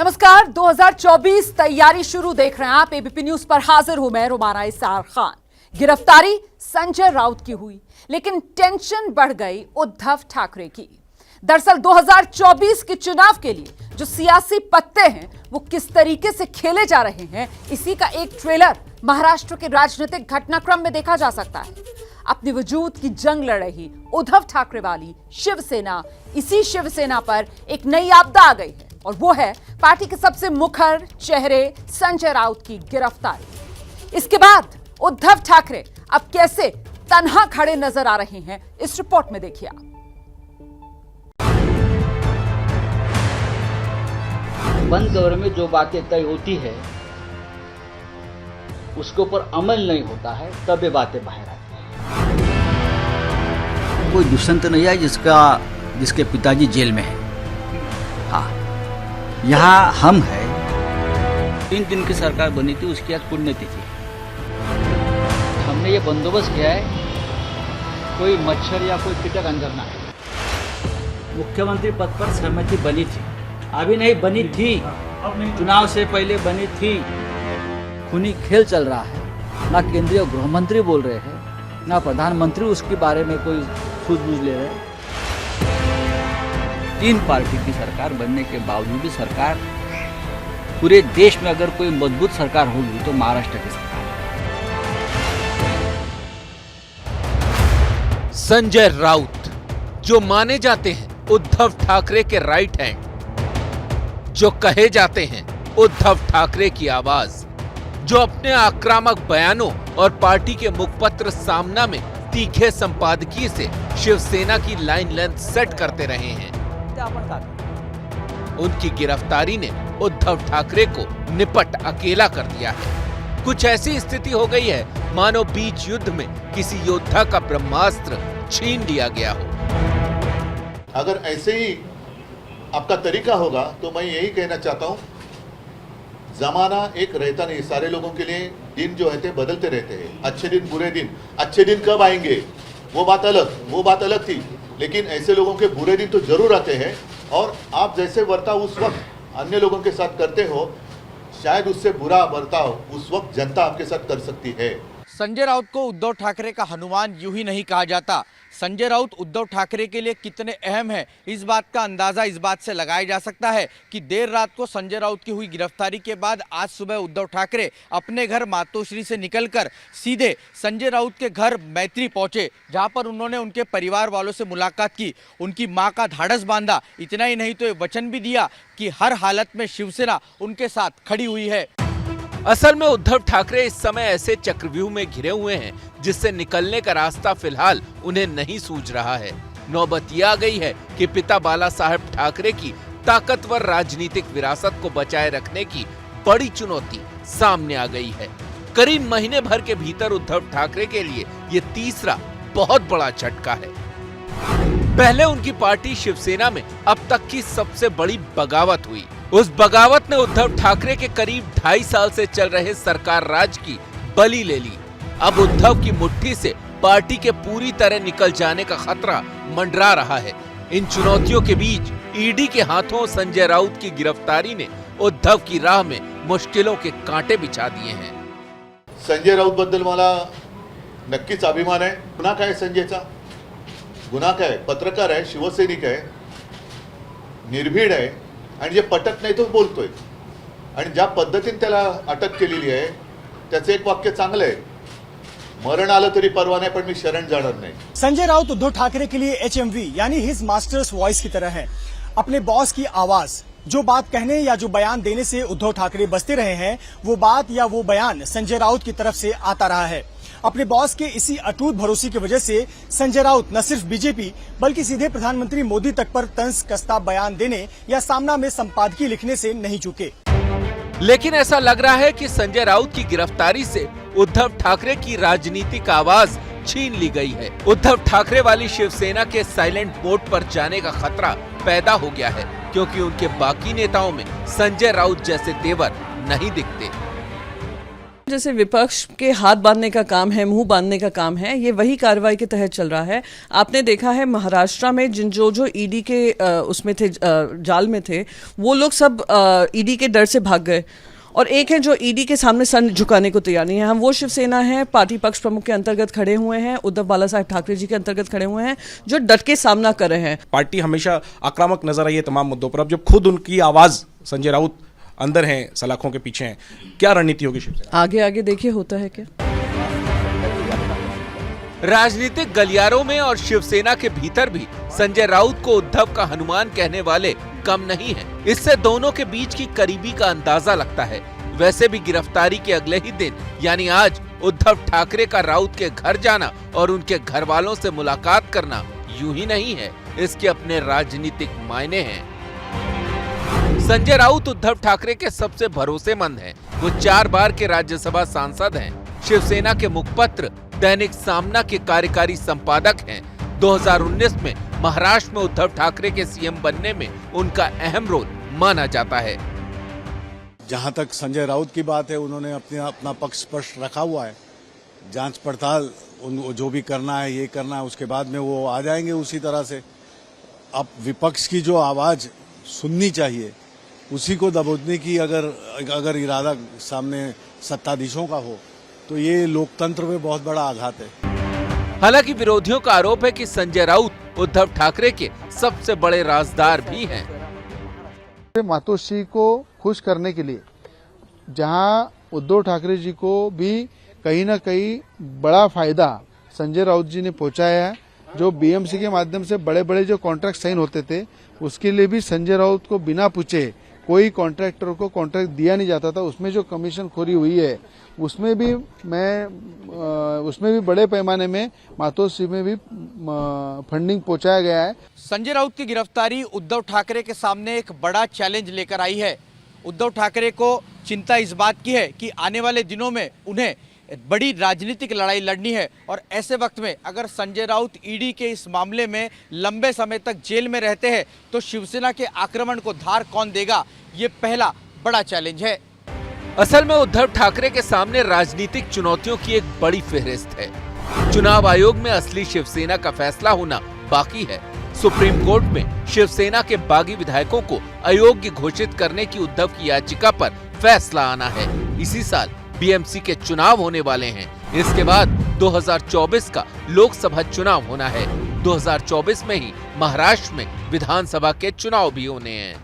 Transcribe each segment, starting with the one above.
नमस्कार। 2024 तैयारी शुरू देख रहे हैं आप। एबीपी न्यूज पर हाजिर हूं मैं रुमाना इसार खान। गिरफ्तारी संजय राउत की हुई, लेकिन टेंशन बढ़ गई उद्धव ठाकरे की। दरअसल 2024 के चुनाव के लिए जो सियासी पत्ते हैं वो किस तरीके से खेले जा रहे हैं, इसी का एक ट्रेलर महाराष्ट्र के राजनीतिक घटनाक्रम में देखा जा सकता है। अपने वजूद की जंग लड़ रही उद्धव ठाकरे वाली शिवसेना, इसी शिवसेना पर एक नई आपदा आ गई है और वो है पार्टी के सबसे मुखर चेहरे संजय राउत की गिरफ्तारी। इसके बाद उद्धव ठाकरे अब कैसे तन्हा खड़े नजर आ रहे हैं, इस रिपोर्ट में देखिए आप। बंद कमरे में जो बातें तय होती है उसके ऊपर अमल नहीं होता है, तब ये बातें बाहर आती हैं। कोई दुष्यंत नहीं है जिसके पिताजी जेल में है। हाँ, यहाँ हम हैं। 3 दिन की सरकार बनी थी, उसकी आज पुण्यतिथि है। हमने ये बंदोबस्त किया है कोई मच्छर या कोई कीटक अंदर ना आए। मुख्यमंत्री पद पर सहमति बनी थी, अभी नहीं बनी थी, चुनाव से पहले बनी थी। खूनी खेल चल रहा है। ना केंद्रीय गृह मंत्री बोल रहे हैं, ना प्रधानमंत्री उसके बारे में कोई सूझबूझ ले रहे हैं। 3 पार्टी की सरकार बनने के बावजूद भी सरकार, पूरे देश में अगर कोई मजबूत सरकार होगी तो महाराष्ट्र की सरकार। संजय राउत जो माने जाते हैं उद्धव ठाकरे के राइट हैंड, जो कहे जाते हैं उद्धव ठाकरे की आवाज, जो अपने आक्रामक बयानों और पार्टी के मुखपत्र सामना में तीखे संपादकीय से शिवसेना की लाइन लेंथ सेट करते रहे हैं, उनकी गिरफ्तारी ने उद्धव ठाकरे को निपट अकेला कर दिया है। कुछ ऐसी स्थिति हो गई है मानो बीच युद्ध में किसी योद्धा का ब्रह्मास्त्र छीन लिया गया हो। अगर ऐसे ही आपका तरीका होगा तो मैं यही कहना चाहता हूं, जमाना एक रहता नहीं। सारे लोगों के लिए दिन जो है बदलते रहते हैं। अच्छे दिन, बुरे दिन। अच्छे दिन कब आएंगे वो बात अलग थी, लेकिन ऐसे लोगों के बुरे दिन तो जरूर आते हैं। और आप जैसे बर्ताव उस वक्त अन्य लोगों के साथ करते हो, शायद उससे बुरा बर्ताव उस वक्त जनता आपके साथ कर सकती है। संजय राउत को उद्धव ठाकरे का हनुमान यूं ही नहीं कहा जाता। संजय राउत उद्धव ठाकरे के लिए कितने अहम हैं, इस बात का अंदाजा इस बात से लगाया जा सकता है कि देर रात को संजय राउत की हुई गिरफ्तारी के बाद आज सुबह उद्धव ठाकरे अपने घर मातोश्री से निकलकर सीधे संजय राउत के घर मैत्री पहुंचे, जहां पर उन्होंने उनके परिवार वालों से मुलाकात की, उनकी मां का ढाढ़स बांधा। इतना ही नहीं तो ये वचन भी दिया कि हर हालत में शिवसेना उनके साथ खड़ी हुई है। असल में उद्धव ठाकरे इस समय ऐसे चक्रव्यूह में घिरे हुए हैं जिससे निकलने का रास्ता फिलहाल उन्हें नहीं सूझ रहा है। नौबत यह आ गई है कि पिता बाला साहेब ठाकरे की ताकतवर राजनीतिक विरासत को बचाए रखने की बड़ी चुनौती सामने आ गई है। करीब महीने भर के भीतर उद्धव ठाकरे के लिए ये तीसरा बहुत बड़ा झटका है। पहले उनकी पार्टी शिवसेना में अब तक की सबसे बड़ी बगावत हुई। उस बगावत ने उद्धव ठाकरे के करीब 2.5 साल से चल रहे सरकार राज की बलि ले ली। अब उद्धव की मुट्ठी से पार्टी के पूरी तरह निकल जाने का खतरा मंडरा रहा है। इन चुनौतियों के बीच ईडी के हाथों संजय राउत की गिरफ्तारी ने उद्धव की राह में मुश्किलों के कांटे बिछा दिए हैं। संजय राउत बद्दल मला नक्कीच अभिमान आहे। गुन्हा काय संजयचा? गुन्हा काय? पत्रकार आहे, शिवसैनिक आहे, निर्भीड आहे आणि जे पटत नाही तो बोलतोय। आणि ज्या पद्धतीने त्याला अटक केलेली आहे त्याचं एक वाक्य चांगलं आहे, मरण आलं तरी परवा नाही पण मी शरण जाणार नाही। संजय राउत उद्धव ठाकरे के लिए HMV यानी हिज मास्टर्स वॉइस की तरह है। अपने बॉस की आवाज, जो बात कहने या जो बयान देने से उद्धव ठाकरे बचते रहे हैं, वो बात या वो बयान संजय राउत की तरफ से आता रहा है। अपने बॉस के इसी अटूट भरोसे की वजह से संजय राउत न सिर्फ बीजेपी बल्कि सीधे प्रधानमंत्री मोदी तक पर तंज कसता बयान देने या सामना में संपादकीय लिखने से नहीं चूके। लेकिन ऐसा लग रहा है कि संजय राउत की गिरफ्तारी से उद्धव ठाकरे की राजनीतिक आवाज छीन ली गई है। उद्धव ठाकरे वाली शिवसेना के साइलेंट मोड पर जाने का खतरा पैदा हो गया है, क्योंकि उनके बाकी नेताओं में संजय राउत जैसे तेवर नहीं दिखते। जैसे विपक्ष के हाथ बांधने का काम है, मुंह बांधने का काम है, ये वही कार्रवाई के तहत चल रहा है। आपने देखा है महाराष्ट्र में जो ईडी के उसमें थे, जाल में थे, वो लोग सब ईडी के डर से भाग गए, और एक है जो ईडी के सामने सर झुकाने को तैयार नहीं है। हम वो शिवसेना है, पार्टी पक्ष प्रमुख के अंतर्गत खड़े हुए हैं, उद्धव बाला साहेब ठाकरे जी के अंतर्गत खड़े हुए हैं, जो डट के सामना कर रहे हैं। पार्टी हमेशा आक्रामक नजर आई है तमाम मुद्दों पर। अब जब खुद उनकी आवाज संजय राउत अंदर हैं, सलाखों के पीछे हैं, क्या रणनीति होगी शिवसेना? आगे आगे देखिए होता है क्या। राजनीतिक गलियारों में और शिवसेना के भीतर भी संजय राउत को उद्धव का हनुमान कहने वाले कम नहीं हैं। इससे दोनों के बीच की करीबी का अंदाजा लगता है। वैसे भी गिरफ्तारी के अगले ही दिन यानी आज उद्धव ठाकरे का राउत के घर जाना और उनके घर वालों से मुलाकात करना यूं ही नहीं है, इसके अपने राजनीतिक मायने हैं। संजय राउत उद्धव ठाकरे के सबसे भरोसेमंद हैं। वो 4 बार के राज्यसभा सांसद हैं, शिवसेना के मुखपत्र दैनिक सामना के कार्यकारी संपादक हैं। 2019 में महाराष्ट्र में उद्धव ठाकरे के सीएम बनने में उनका अहम रोल माना जाता है। जहां तक संजय राउत की बात है, उन्होंने अपना पक्ष स्पष्ट रखा हुआ है। जांच पड़ताल जो भी करना है, ये करना है, उसके बाद में वो आ जाएंगे उसी तरह से। अब विपक्ष की जो आवाज सुननी चाहिए, उसी को दबोचने की अगर इरादा सामने सत्ताधीशों का हो, तो ये लोकतंत्र में बहुत बड़ा आघात है। हालांकि विरोधियों का आरोप है कि संजय राउत उद्धव ठाकरे के सबसे बड़े राजदार भी हैं। मातोश्री को खुश करने के लिए जहां उद्धव ठाकरे जी को भी कहीं ना कहीं बड़ा फायदा संजय राउत जी ने पहुंचाया है। जो बीएमसी के माध्यम से बड़े बड़े जो कॉन्ट्रैक्ट साइन होते थे, उसके लिए भी संजय राउत को बिना पूछे कोई कॉन्ट्रैक्टर को कॉन्ट्रैक्ट दिया नहीं जाता था। उसमें जो कमीशन खोरी हुई है, उसमें भी बड़े पैमाने में मातोश्री में भी फंडिंग पहुंचाया गया है। संजय राउत की गिरफ्तारी उद्धव ठाकरे के सामने एक बड़ा चैलेंज लेकर आई है। उद्धव ठाकरे को चिंता इस बात की है कि आने वाले दिनों में उन्हें बड़ी राजनीतिक लड़ाई लड़नी है, और ऐसे वक्त में अगर संजय राउत ईडी के इस मामले में लंबे समय तक जेल में रहते हैं, तो शिवसेना के आक्रमण को धार कौन देगा, ये पहला बड़ा चैलेंज है। असल में उद्धव ठाकरे के सामने राजनीतिक चुनौतियों की एक बड़ी फेहरिस्त है। चुनाव आयोग में असली शिवसेना का फैसला होना बाकी है। सुप्रीम कोर्ट में शिवसेना के बागी विधायकों को अयोग्य घोषित करने की उद्धव की याचिका पर फैसला आना है। इसी साल बीएमसी के चुनाव होने वाले हैं। इसके बाद 2024 का लोकसभा चुनाव होना है। 2024 में ही महाराष्ट्र में विधानसभा के चुनाव भी होने हैं।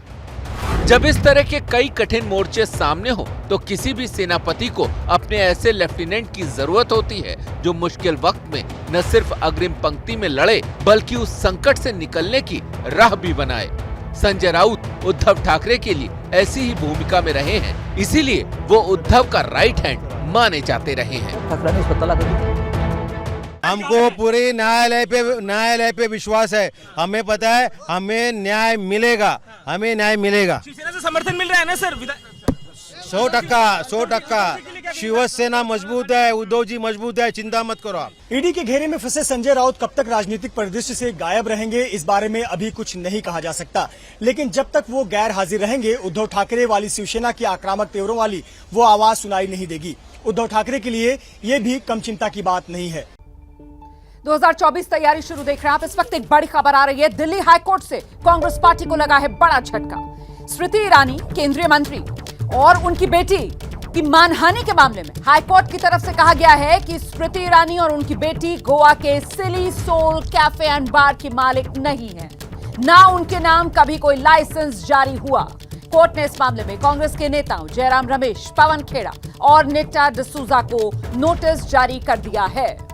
जब इस तरह के कई कठिन मोर्चे सामने हो, तो किसी भी सेनापति को अपने ऐसे लेफ्टिनेंट की जरूरत होती है जो मुश्किल वक्त में न सिर्फ अग्रिम पंक्ति में लड़े, बल्कि उस संकट से निकलने की राह भी बनाए। संजय राउत उद्धव ठाकरे के लिए ऐसी ही भूमिका में रहे हैं, इसीलिए वो उद्धव का राइट हैंड माने जाते रहे हैं। हमको पूरे न्यायालय पे विश्वास है। हमें पता है हमें न्याय मिलेगा, हमें न्याय मिलेगा। शिवसेना से समर्थन मिल रहा है ना सर? 100% शिवसेना मजबूत है, उद्धव जी मजबूत है, चिंता मत करो आप। ईडी के घेरे में फंसे संजय राउत कब तक राजनीतिक परिदृश्य से गायब रहेंगे, इस बारे में अभी कुछ नहीं कहा जा सकता। लेकिन जब तक वो गैर हाजिर रहेंगे, उद्धव ठाकरे वाली शिवसेना की आक्रामक तेवरों वाली वो आवाज सुनाई नहीं देगी। उद्धव ठाकरे के लिए ये भी कम चिंता की बात नहीं है। 2024 तैयारी शुरू देख रहे हैं आप। इस वक्त एक बड़ी खबर आ रही है। दिल्ली हाईकोर्ट से कांग्रेस पार्टी को लगा है बड़ा झटका। स्मृति ईरानी केंद्रीय मंत्री और उनकी बेटी की मानहानि के मामले में हाईकोर्ट की तरफ से कहा गया है कि स्मृति ईरानी और उनकी बेटी गोवा के सिली सोल कैफे एंड बार की मालिक नहीं है, ना उनके नाम कभी कोई लाइसेंस जारी हुआ। कोर्ट ने इस मामले में कांग्रेस के नेताओं जयराम रमेश, पवन खेड़ा और निटा डिसूजा को नोटिस जारी कर दिया है।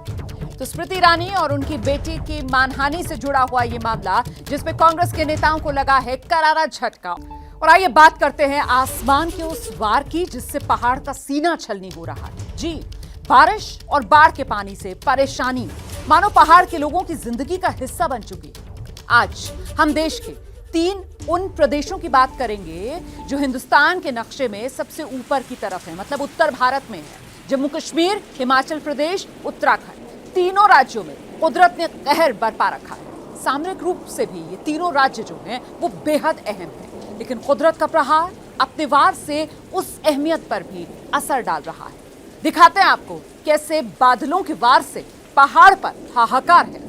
तो स्मृति ईरानी और उनकी बेटी की मानहानि से जुड़ा हुआ ये मामला, जिसमें कांग्रेस के नेताओं को लगा है करारा झटका। और आइए बात करते हैं आसमान के उस वार की जिससे पहाड़ का सीना छलनी हो रहा है। जी, बारिश और बाढ़ के पानी से परेशानी मानो पहाड़ के लोगों की जिंदगी का हिस्सा बन चुकी है। आज हम देश के 3 उन प्रदेशों की बात करेंगे जो हिंदुस्तान के नक्शे में सबसे ऊपर की तरफ है, मतलब उत्तर भारत में है। जम्मू कश्मीर, हिमाचल प्रदेश, उत्तराखंड, तीनों राज्यों में कुदरत ने कहर बरपा रखा है। सामरिक रूप से भी ये तीनों राज्य जो हैं वो बेहद अहम हैं, लेकिन कुदरत का प्रहार अपने वार से उस अहमियत पर भी असर डाल रहा है। दिखाते हैं आपको कैसे बादलों की वार से पहाड़ पर हाहाकार है।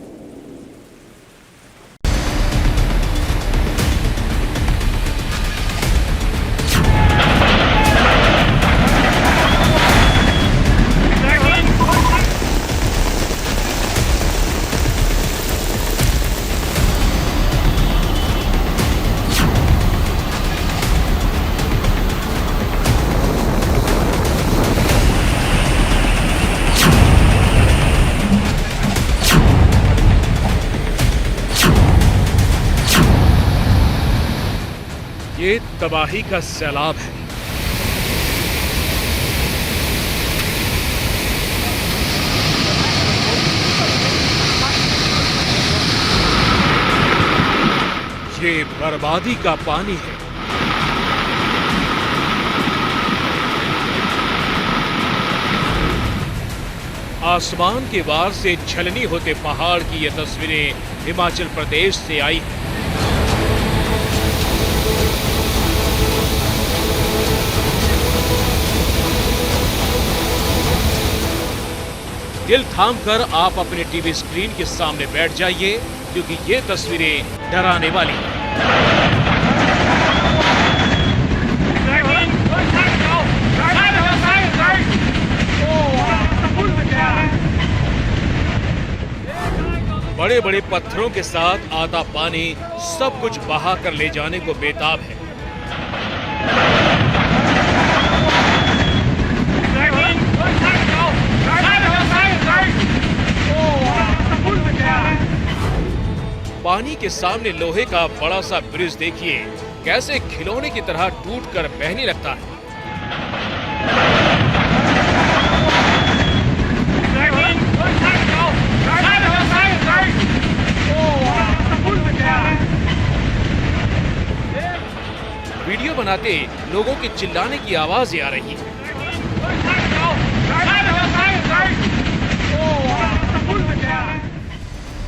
ये तबाही का सैलाब है। ये बर्बादी का पानी है। आसमान के वार से छलनी होते पहाड़ की ये तस्वीरें हिमाचल प्रदेश से आई हैं। दिल थाम कर आप अपने टीवी स्क्रीन के सामने बैठ जाइए, क्योंकि ये तस्वीरें डराने वाली हैं। बड़े बड़े पत्थरों के साथ आता पानी सब कुछ बहा कर ले जाने को बेताब है। पानी के सामने लोहे का बड़ा सा ब्रिज देखिए, कैसे खिलौने की तरह टूटकर बहने लगता है। वीडियो बनाते लोगों के चिल्लाने की आवाज आ रही है।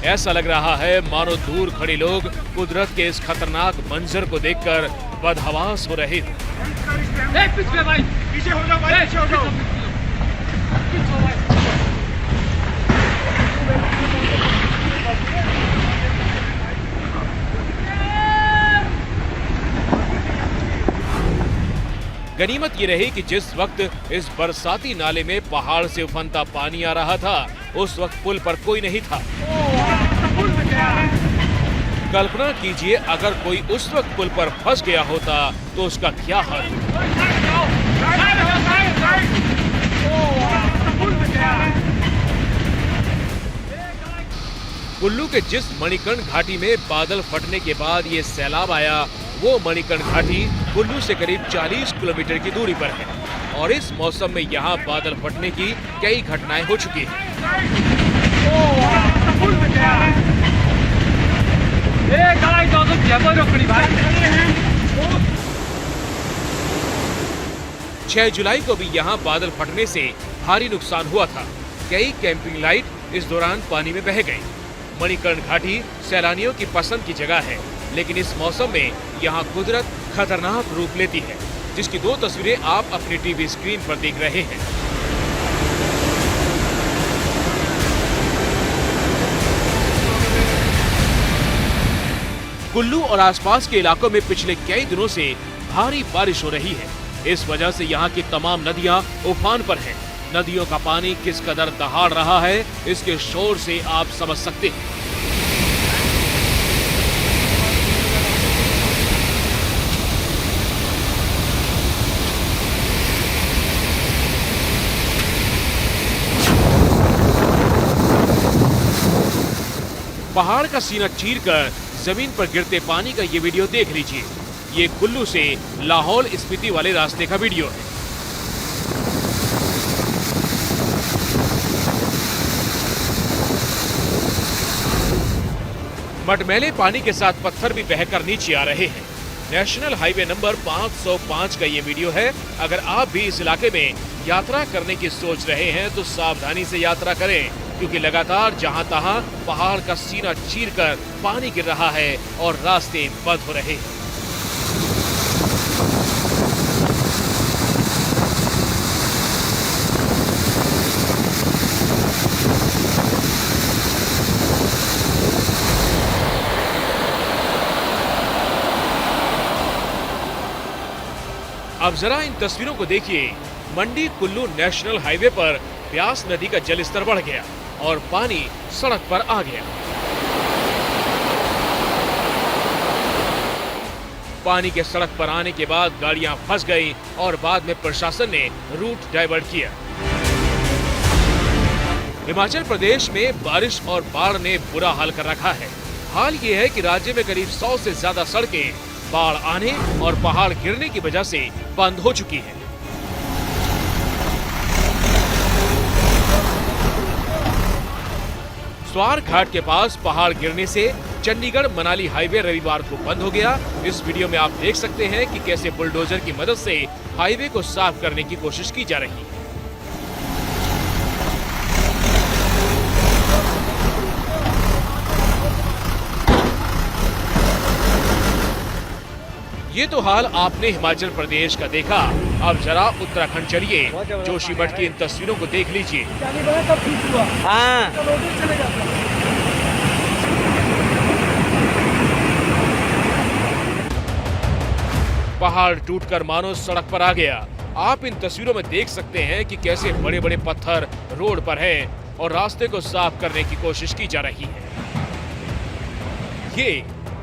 ऐसा लग रहा है मानो दूर खड़े लोग कुदरत के इस खतरनाक मंजर को देखकर बदहवास हो रहे हो। गनीमत ये रही कि जिस वक्त इस बरसाती नाले में पहाड़ से उफनता पानी आ रहा था, उस वक्त पुल पर कोई नहीं था। कल्पना कीजिए अगर कोई उस वक्त पुल पर फंस गया होता तो उसका क्या हाल। कुल्लू के जिस मणिकर्ण घाटी में बादल फटने के बाद ये सैलाब आया, वो मणिकर्ण घाटी कुल्लू से करीब 40 किलोमीटर की दूरी पर है और इस मौसम में यहाँ बादल फटने की कई घटनाएं हो चुकी हैं। 6 जुलाई को भी यहाँ बादल फटने से भारी नुकसान हुआ था। कई कैंपिंग लाइट इस दौरान पानी में बह गई। मणिकर्ण घाटी सैलानियों की पसंद की जगह है, लेकिन इस मौसम में यहाँ कुदरत खतरनाक रूप लेती है, जिसकी 2 तस्वीरें आप अपनी टीवी स्क्रीन पर देख रहे हैं। कुल्लू और आसपास के इलाकों में पिछले कई दिनों से भारी बारिश हो रही है। इस वजह से यहाँ की तमाम नदियाँ उफान पर हैं। नदियों का पानी किस कदर दहाड़ रहा है, इसके शोर से आप समझ सकते हैं। पहाड़ का सीना चीरकर जमीन पर गिरते पानी का ये वीडियो देख लीजिए। ये कुल्लू से लाहौल स्पीति वाले रास्ते का वीडियो है। मटमैले पानी के साथ पत्थर भी बहकर नीचे आ रहे हैं। नेशनल हाईवे नंबर 505 का ये वीडियो है। अगर आप भी इस इलाके में यात्रा करने की सोच रहे हैं तो सावधानी से यात्रा करें, क्योंकि लगातार जहां तहां पहाड़ का सीना चीरकर पानी गिर रहा है और रास्ते बंद हो रहे हैं। अब जरा इन तस्वीरों को देखिए। मंडी कुल्लू नेशनल हाईवे पर ब्यास नदी का जलस्तर बढ़ गया और पानी सड़क पर आ गया। पानी के सड़क पर आने के बाद गाड़ियां फंस गई और बाद में प्रशासन ने रूट डाइवर्ट किया। हिमाचल प्रदेश में बारिश और बाढ़ ने बुरा हाल कर रखा है। हाल ये है कि राज्य में करीब 100 से ज्यादा सड़कें बाढ़ आने और पहाड़ गिरने की वजह से बंद हो चुकी हैं। स्वार घाट के पास पहाड़ गिरने से चंडीगढ़ मनाली हाईवे रविवार को बंद हो गया। इस वीडियो में आप देख सकते हैं कि कैसे बुलडोजर की मदद से हाईवे को साफ करने की कोशिश की जा रही है। ये तो हाल आपने हिमाचल प्रदेश का देखा। अब जरा उत्तराखंड चलिए। जोशीमठ की इन तस्वीरों को देख लीजिए। पहाड़ टूटकर मानो सड़क पर आ गया। आप इन तस्वीरों में देख सकते हैं कि कैसे बड़े बड़े पत्थर रोड पर हैं और रास्ते को साफ करने की कोशिश की जा रही है। ये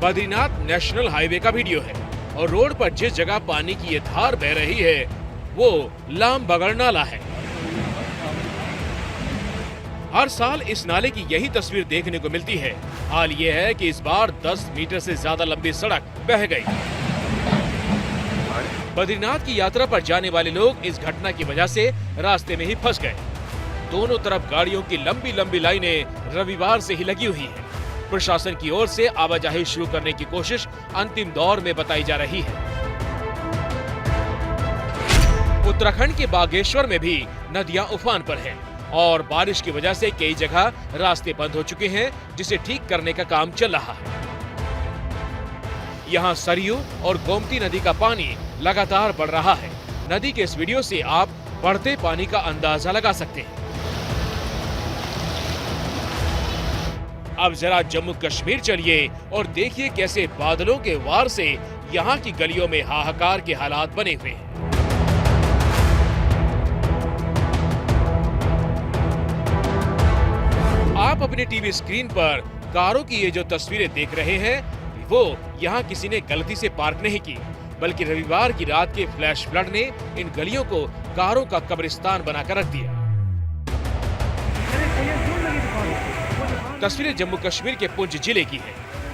बद्रीनाथ नेशनल हाईवे का वीडियो है और रोड पर जिस जगह पानी की ये धार बह रही है वो लामबगड़ नाला है। हर साल इस नाले की यही तस्वीर देखने को मिलती है। हाल ये है कि इस बार 10 मीटर से ज्यादा लंबी सड़क बह गई। बद्रीनाथ की यात्रा पर जाने वाले लोग इस घटना की वजह से रास्ते में ही फंस गए। दोनों तरफ गाड़ियों की लंबी लंबी लाइनें रविवार से ही लगी हुई हैं। प्रशासन की ओर से आवाजाही शुरू करने की कोशिश अंतिम दौर में बताई जा रही है। उत्तराखंड के बागेश्वर में भी नदियां उफान पर हैं और बारिश की वजह से कई जगह रास्ते बंद हो चुके हैं, जिसे ठीक करने का काम चल रहा है। यहाँ सरयू और गोमती नदी का पानी लगातार बढ़ रहा है। नदी के इस वीडियो से आप बढ़ते पानी का अंदाजा लगा सकते हैं। अब जरा जम्मू कश्मीर चलिए और देखिए कैसे बादलों के वार से यहाँ की गलियों में हाहाकार के हालात बने हुए हैं। आप अपने टीवी स्क्रीन पर कारों की ये जो तस्वीरें देख रहे हैं, वो यहाँ किसी ने गलती से पार्क नहीं की, बल्कि रविवार की रात के फ्लैश फ्लड ने इन गलियों को कारों का कब्रिस्तान बनाकर रख दिया। तस्वीरें जम्मू कश्मीर के पुंछ जिले की है।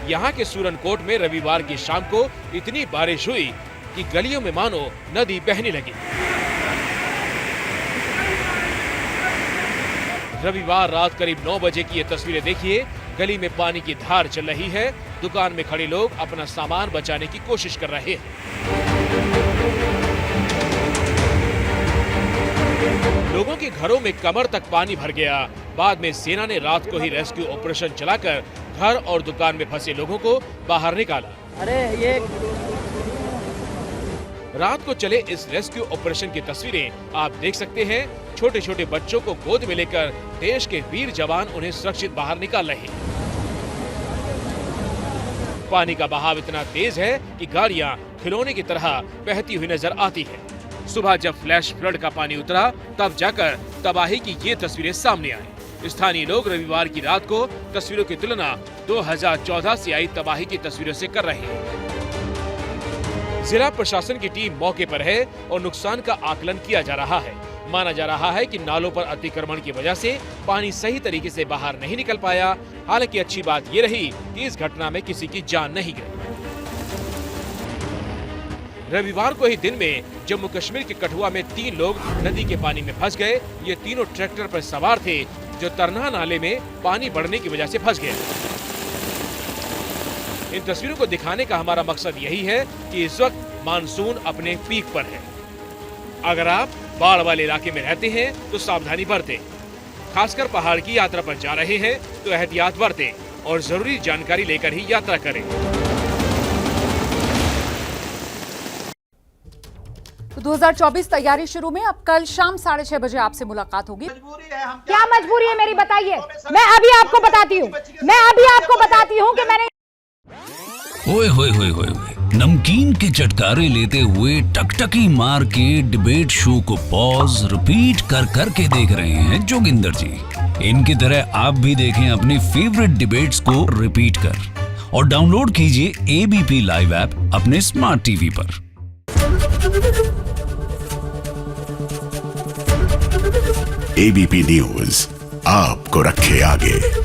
यहाँ के सूरनकोट में रविवार की शाम को इतनी बारिश हुई कि गलियों में मानो नदी बहने लगी। रविवार रात करीब 9 बजे की ये तस्वीरें देखिए। गली में पानी की धार चल रही है। दुकान में खड़े लोग अपना सामान बचाने की कोशिश कर रहे हैं। लोगों के घरों में कमर तक पानी भर गया। बाद में सेना ने रात को ही रेस्क्यू ऑपरेशन चलाकर घर और दुकान में फंसे लोगों को बाहर निकाला। रात को चले इस रेस्क्यू ऑपरेशन की तस्वीरें आप देख सकते हैं। छोटे छोटे बच्चों को गोद में लेकर देश के वीर जवान उन्हें सुरक्षित बाहर निकाल रहे हैं। पानी का बहाव इतना तेज है कि गाड़ियां खिलौने की तरह बहती हुई नजर आती है। सुबह जब फ्लैश फ्लड का पानी उतरा तब जाकर तबाही की ये तस्वीरें सामने आई। स्थानीय लोग रविवार की रात को तस्वीरों की तुलना 2014 से आई तबाही की तस्वीरों से कर रहे हैं। जिला प्रशासन की टीम मौके पर है और नुकसान का आकलन किया जा रहा है। माना जा रहा है कि नालों पर अतिक्रमण की वजह से पानी सही तरीके से बाहर नहीं निकल पाया। हालांकि अच्छी बात ये रही कि इस घटना में किसी की जान नहीं गई। रविवार को ही दिन में जम्मू कश्मीर के कठुआ में 3 लोग नदी के पानी में फंस गए। ये तीनों ट्रैक्टर पर सवार थे जो तरना नाले में पानी बढ़ने की वजह से फंस गए। इन तस्वीरों को दिखाने का हमारा मकसद यही है कि इस वक्त मानसून अपने पीक पर है। अगर आप बाढ़ वाले इलाके में रहते हैं तो सावधानी बरतें। खासकर पहाड़ की यात्रा पर जा रहे हैं तो एहतियात बरतें और जरूरी जानकारी लेकर ही यात्रा करें। तो 2024 तैयारी शुरू में अब कल शाम 6:30 बजे आपसे मुलाकात होगी। क्या मजबूरी है मेरी, बताइए। मैं अभी आपको बताती हूँ कि मैंने। ओए होए होए होए नमकीन के चटकारे लेते हुए टकटकी मार के डिबेट शो को पॉज रिपीट कर करके देख रहे हैं जोगिंदर जी। इनकी तरह आप भी देखें अपनी फेवरेट डिबेट्स को रिपीट कर और डाउनलोड कीजिए एबीपी लाइव ऐप अपने स्मार्ट टीवी पर। एबीपी न्यूज आपको रखे आगे।